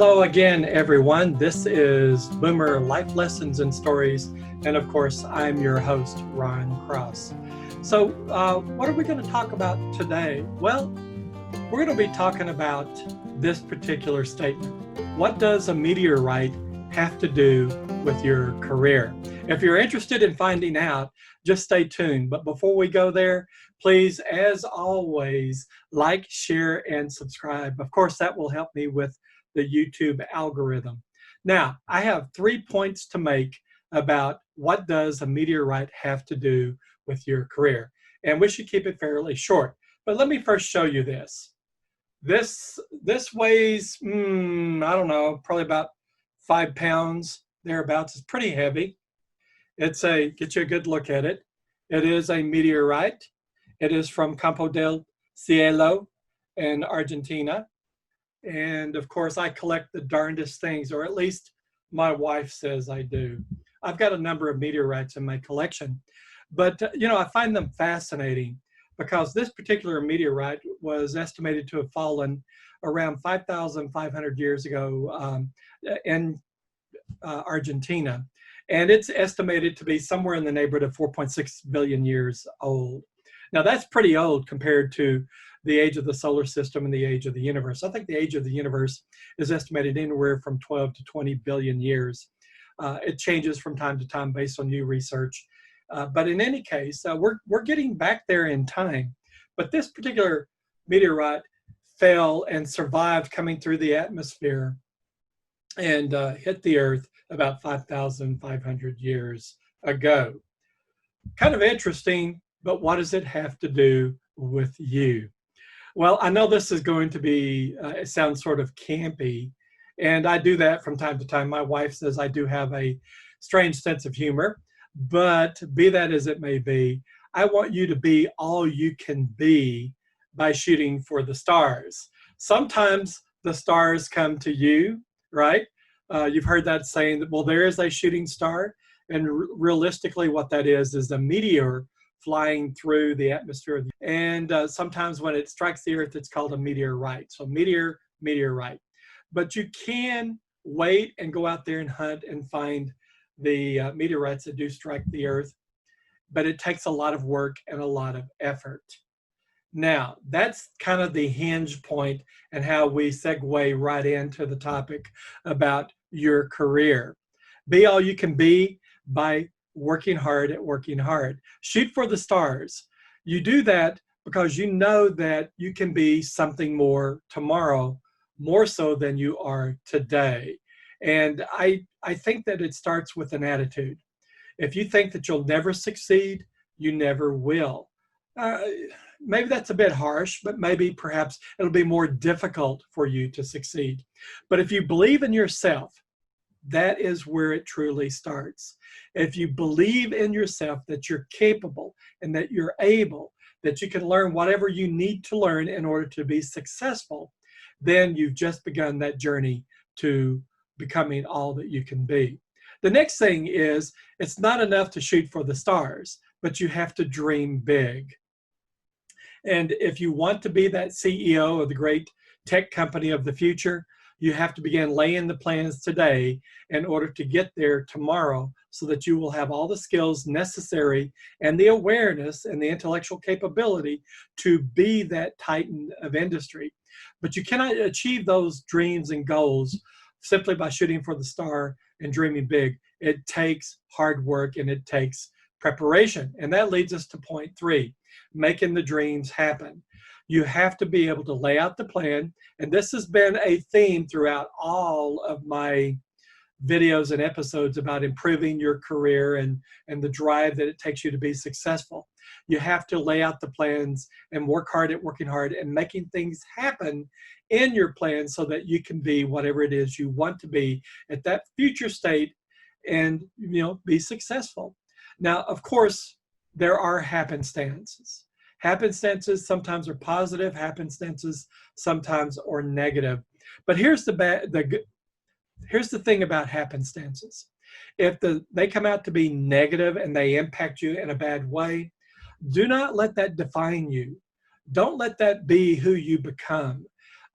Hello again, everyone. This is Boomer Life Lessons and Stories. And of course, I'm your host, Ron Cross. So what are we going to talk about today? Well, we're going to be talking about this particular statement. What does a meteorite have to do with your career? If you're interested in finding out, just stay tuned. But before we go there, please, as always, like, share, and subscribe. Of course, that will help me with the YouTube algorithm. Now, I have 3 points to make about what does a meteorite have to do with your career. And we should keep it fairly short. But let me first show you this. This weighs, I don't know, probably about 5 pounds, thereabouts. It's pretty heavy. Get you a good look at it. It is a meteorite. It is from Campo del Cielo in Argentina. And of course, I collect the darndest things, or at least my wife says I do. I've got a number of meteorites in my collection, but I find them fascinating because this particular meteorite was estimated to have fallen around 5,500 years ago in Argentina. And it's estimated to be somewhere in the neighborhood of 4.6 billion years old. Now, that's pretty old compared to the age of the solar system and the age of the universe. I think the age of the universe is estimated anywhere from 12 to 20 billion years. It changes from time to time based on new research. But in any case, we're getting back there in time. But this particular meteorite fell and survived coming through the atmosphere and hit the Earth about 5,500 years ago. Kind of interesting, but what does it have to do with you? Well, I know this is going to be, it sounds sort of campy, and I do that from time to time. My wife says I do have a strange sense of humor, but be that as it may be, I want you to be all you can be by shooting for the stars. Sometimes the stars come to you, right? You've heard that saying that, well, there is a shooting star, and realistically what that is a meteor flying through the atmosphere. And sometimes when it strikes the Earth, it's called a meteorite. So meteorite. But you can wait and go out there and hunt and find the meteorites that do strike the Earth. But it takes a lot of work and a lot of effort. Now, that's kind of the hinge point and how we segue right into the topic about your career. Be all you can be by working hard at working hard. Shoot for the stars. You do that because you know that you can be something more tomorrow, more so than you are today. And I think that it starts with an attitude. If you think that you'll never succeed, you never will. Maybe that's a bit harsh, but maybe perhaps it'll be more difficult for you to succeed. But if you believe in yourself, that is where it truly starts. If you believe in yourself that you're capable and that you're able, that you can learn whatever you need to learn in order to be successful, then you've just begun that journey to becoming all that you can be. The next thing is, it's not enough to shoot for the stars, but you have to dream big. And if you want to be that CEO of the great tech company of the future, you have to begin laying the plans today in order to get there tomorrow so that you will have all the skills necessary and the awareness and the intellectual capability to be that titan of industry. But you cannot achieve those dreams and goals simply by shooting for the star and dreaming big. It takes hard work and it takes preparation. And that leads us to point 3, making the dreams happen. You have to be able to lay out the plan. And this has been a theme throughout all of my videos and episodes about improving your career and the drive that it takes you to be successful. You have to lay out the plans and work hard at working hard and making things happen in your plan so that you can be whatever it is you want to be at that future state and be successful. Now, of course, there are happenstances. Happenstances sometimes are positive, happenstances sometimes are negative. But here's the thing about happenstances. If they come out to be negative and they impact you in a bad way, do not let that define you. Don't let that be who you become.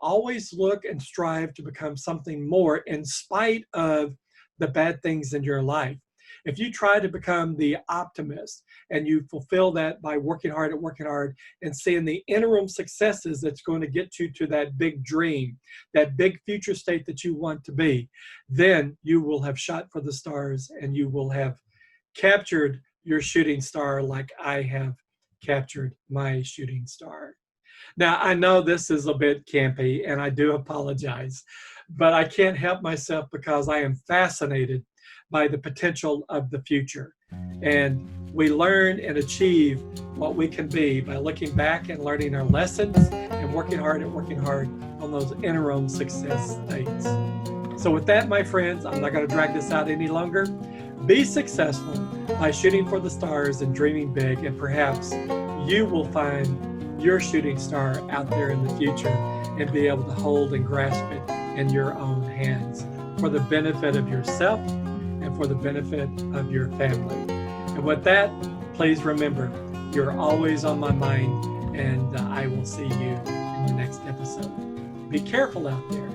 Always look and strive to become something more in spite of the bad things in your life. If you try to become the optimist and you fulfill that by working hard and seeing the interim successes that's going to get you to that big dream, that big future state that you want to be, then you will have shot for the stars and you will have captured your shooting star like I have captured my shooting star. Now, I know this is a bit campy and I do apologize, but I can't help myself because I am fascinated by the potential of the future. And we learn and achieve what we can be by looking back and learning our lessons and working hard on those interim success states. So with that, my friends, I'm not going to drag this out any longer. Be successful by shooting for the stars and dreaming big, and perhaps you will find your shooting star out there in the future and be able to hold and grasp it in your own hands for the benefit of yourself and for the benefit of your family. And with that, please remember, you're always on my mind, and I will see you in the next episode. Be careful out there.